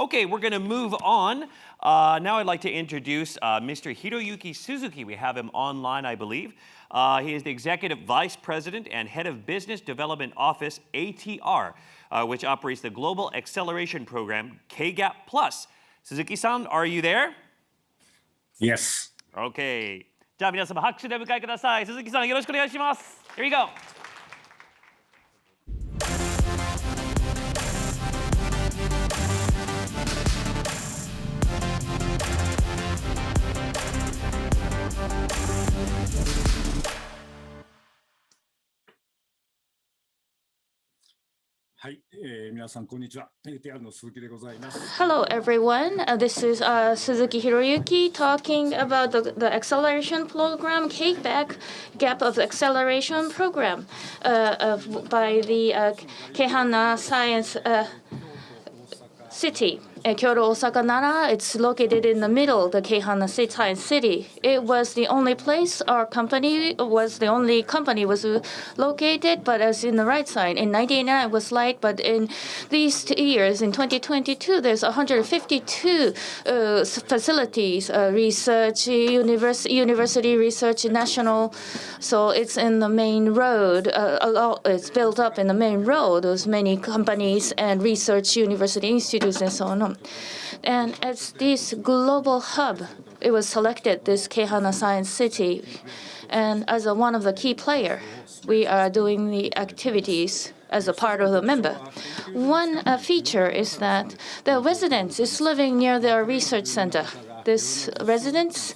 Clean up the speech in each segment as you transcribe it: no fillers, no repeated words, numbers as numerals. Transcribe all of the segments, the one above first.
Okay, we're going to move on. Now I'd like to introduce Mr. Hiroyuki Suzuki. We have him online, I believe. He is the Executive Vice President and Head of Business Development Office, ATR, which operates the Global Acceleration Program, KGAP+. Suzuki-san, are you there? Yes. Okay. じゃあ皆様拍手でお迎えください。鈴木さんよろしくお願いします。Here we go. Hello, everyone. This is Suzuki Hiroyuki talking about the acceleration program, KGAP of acceleration program by the Keihana Science City. Kyoto, Osaka, Nara, it's located in the middle of the Keihana Science City. It was the only place our company was located, but as in the right side. In 1989 it was light, but in these 2 years, in 2022, there's 152 facilities, research, university research, national. So it's in the main road. It's built up in the main road. There's many companies and research university institutes and so on. And as this global hub, it was selected, this Keihana Science City. And as one of the key players, we are doing the activities as a part of the member. One feature is that the residents is living near their research center. This residents,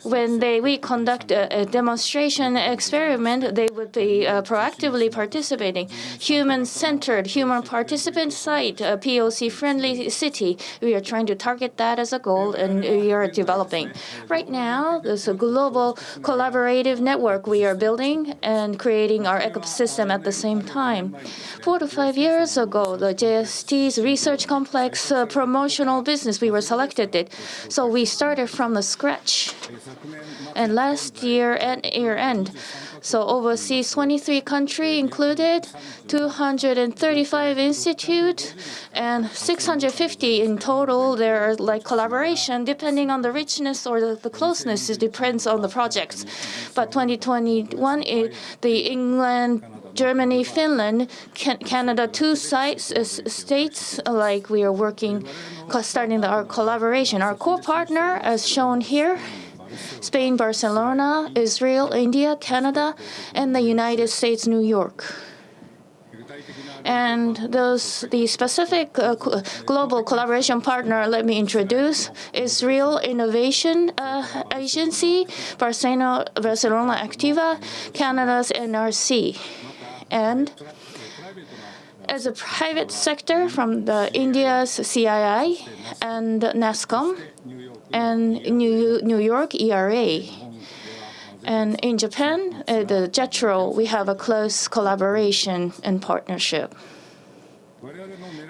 when we conduct a demonstration experiment, they would be proactively participating. Human-centered, human participant site, a POC-friendly city. We are trying to target that as a goal, and we are developing. Right now, there's a global collaborative network we are building and creating our ecosystem at the same time. 4 to 5 years ago, the JST's research complex promotional business, we were selected it. So we started from the scratch. And last year at year-end, so overseas 23 countries included, 235 institutes, and 650 in total. There are like collaboration depending on the richness or the closeness. It depends on the projects. But 2021, the England, Germany, Finland, Canada, 2 states, like we are working, starting our collaboration. Our core partner, as shown here, Spain, Barcelona, Israel, India, Canada, and the United States, New York. And the specific global collaboration partner, let me introduce, Israel Innovation Agency, Barcelona Activa, Canada's NRC. And as a private sector from the India's CII and NASCOM, and New York ERA. And in Japan, the JETRO, we have a close collaboration and partnership.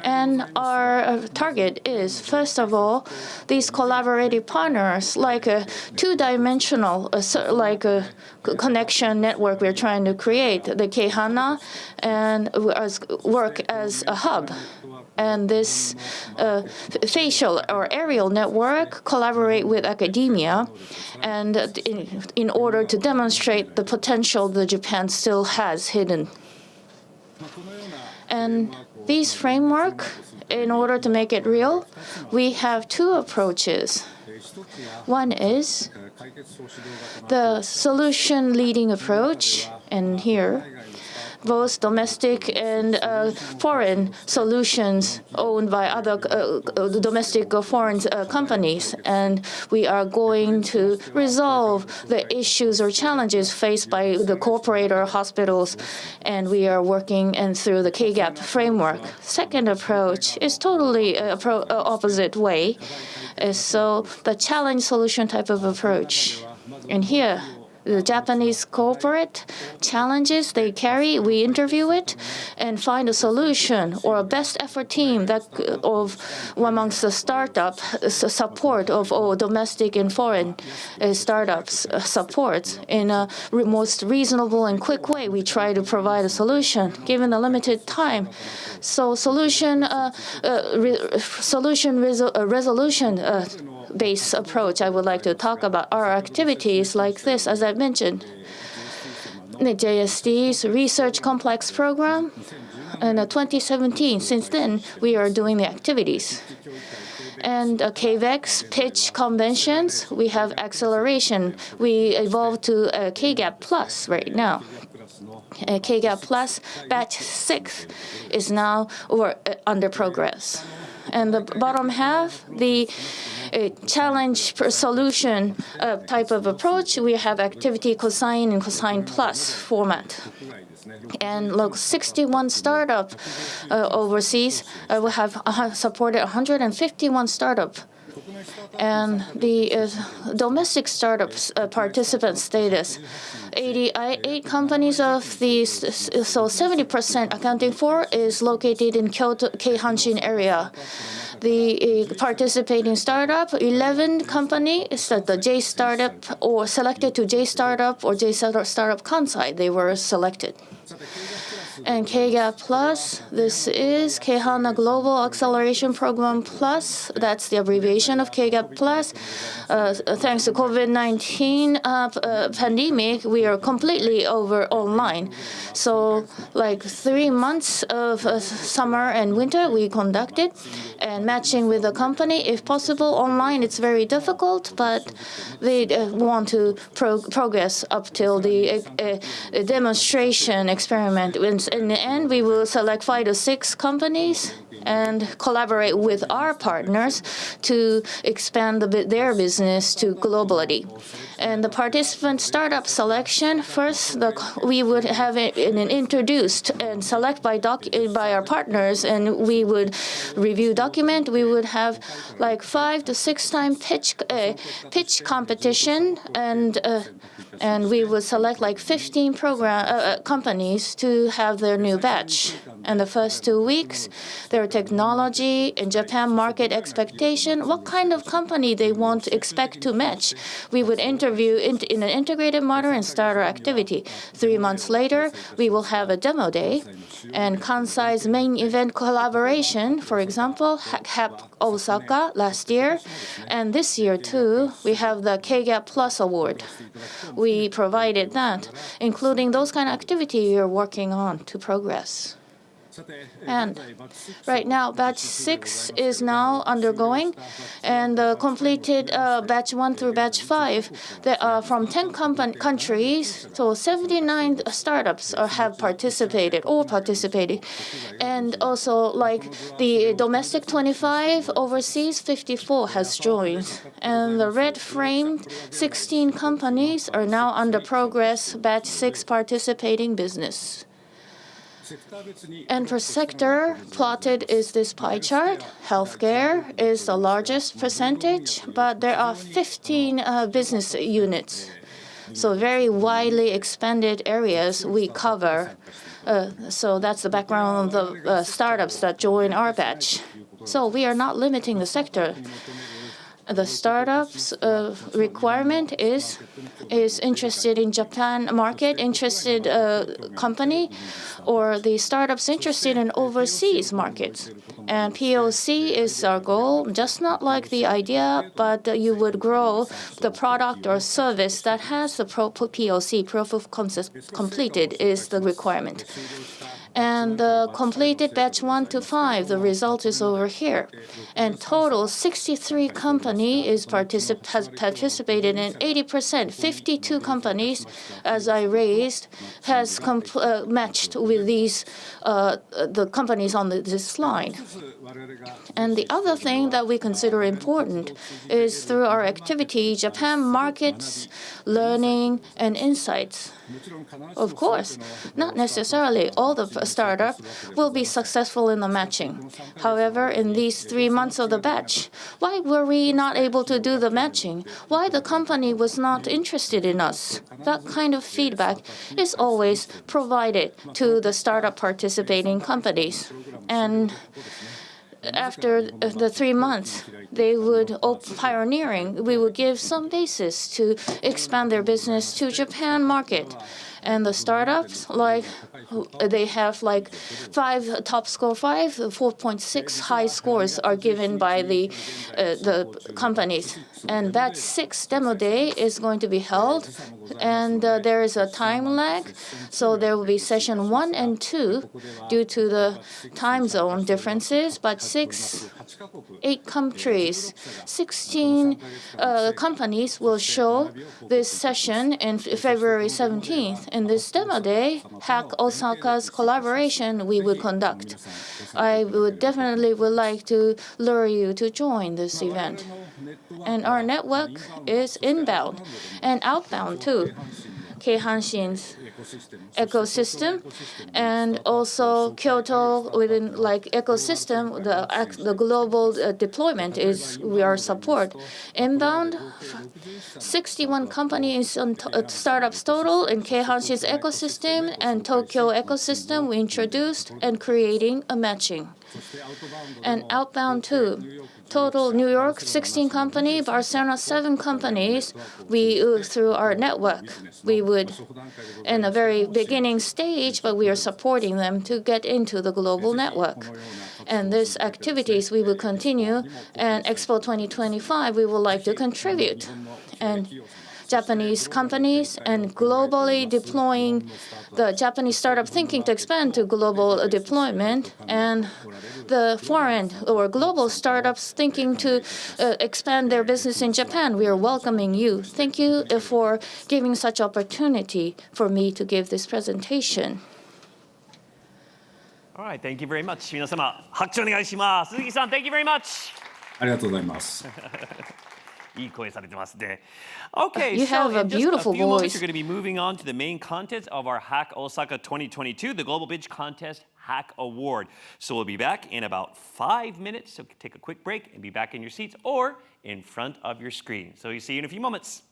And our target is, first of all, these collaborative partners, like a two-dimensional, like a connection network we're trying to create, the Keihana, and work as a hub. And this facial or aerial network collaborate with academia, and in order to demonstrate the potential that Japan still has hidden. And this framework, in order to make it real, we have 2 approaches. One is the solution leading approach, and here, both domestic and foreign solutions owned by other domestic or foreign companies. And we are going to resolve the issues or challenges faced by the corporate or hospitals. And we are working through the KGAP framework. Second approach is totally opposite way. So the challenge solution type of approach. And here, the Japanese corporate challenges they carry, we interview it and find a solution or a best effort team that of amongst the startup support of all domestic and foreign startups supports in a most reasonable and quick way. We try to provide a solution given the limited time. So resolution based approach, I would like to talk about our activities like this, as I mentioned. The JSD's Research Complex Program in 2017. Since then, we are doing the activities. And KVEX pitch conventions, we have acceleration. We evolved to KGAP Plus right now. KGAP Plus batch 6 is now under progress. And the bottom half, the challenge per solution type of approach, we have activity cosine and cosine plus format. And look, 61 startup overseas, we have supported 151 startup. And the domestic startups participant status, 88 companies of these, so 70% accounting for is located in Kyoto, Keihanshin area. The participating startup, 11 companies that the J startup or selected to J startup or J startup Kansai, they were selected. And KGAP Plus, this is Kehana Global Acceleration Program Plus. That's the abbreviation of KGAP Plus. Thanks to COVID-19 pandemic, we are completely over online. So like 3 months of summer and winter we conducted, and matching with the company, if possible, online it's very difficult, but they want to progress up till the demonstration experiment. In the end, we will select 5 to 6 companies and collaborate with our partners to expand their business to globally. And the participant startup selection, first we would have it introduced and select by our partners, and we would review document. We would have like 5 to 6 time pitch competition, and we would select like 15 companies to have their new batch. And the first 2 weeks, their technology and Japan market expectation, what kind of company they want to expect to match. We would interview in an integrated manner and start our activity. 3 months later, we will have a demo day. And Kansai's main event collaboration, for example, KGAP Osaka last year. And this year, too, we have the KGAP Plus Award. We provided that, including those kind of activity we are working on to progress. And right now, batch 6 is now undergoing, and completed batch 1 through batch 5. There are from 10 countries, so 79 startups have participated. And also, like the domestic 25, overseas 54 has joined. And the red-framed 16 companies are now under progress, batch 6 participating business. And per sector, plotted is this pie chart. Healthcare is the largest percentage, but there are 15 business units. So very widely expanded areas we cover. So that's the background of the startups that join our batch. So we are not limiting the sector. The startups requirement is interested in Japan market, interested company, or the startups interested in overseas markets. And POC is our goal, just not like the idea, but you would grow the product or service that has the POC, proof of concept, completed is the requirement. And the completed batch 1 to 5, the result is over here. And total 63 company has participated in 80%. 52 companies, as I raised, has matched with these the companies on this slide. And the other thing that we consider important is through our activity, Japan markets, learning, and insights. Of course, not necessarily all the startup will be successful in the matching. However, in these 3 months of the batch, why were we not able to do the matching? Why the company was not interested in us? That kind of feedback is always provided to the startup participating companies. And after the 3 months, they would pioneering. We would give some basis to expand their business to Japan market. And the startups, like they have like 4.6 high scores are given by the companies. And batch 6 demo day is going to be held, and there is a time lag, so there will be session 1 and 2 due to the time zone differences. But 8 countries, 16 companies will show this session in February 17th. In this demo day, Hack Osaka's collaboration we will conduct. I would definitely like to lure you to join this event. And our network is inbound and outbound too. Keihanshin's ecosystem, and also Kyoto within like ecosystem, the global deployment is our support. Inbound, 61 companies on startups total in Keihanshin's ecosystem and Tokyo ecosystem we introduced and creating a matching. And outbound too. Total New York 16 companies, Barcelona 7 companies. We through our network, we would in a very beginning stage, but we are supporting them to get into the global network. And these activities we will continue. And Expo 2025 we would like to contribute. And Japanese companies and globally deploying the Japanese startup thinking to expand to global deployment, and the foreign or global startups thinking to expand their business in Japan. We are welcoming you. Thank you for giving such opportunity for me to give this presentation. All right, thank you very much. 皆様、拍手お願いします。鈴木さん、thank you very much. ありがとうございます。いい声されてますね。Okay, You so have a in just a beautiful few moments, voice. we're going to be moving on to the main contest of our Hack Osaka 2022, the Global Pitch Contest Hack Award. So we'll be back in about 5 minutes. So take a quick break and be back in your seats or in front of your screen. So you see you in a few moments.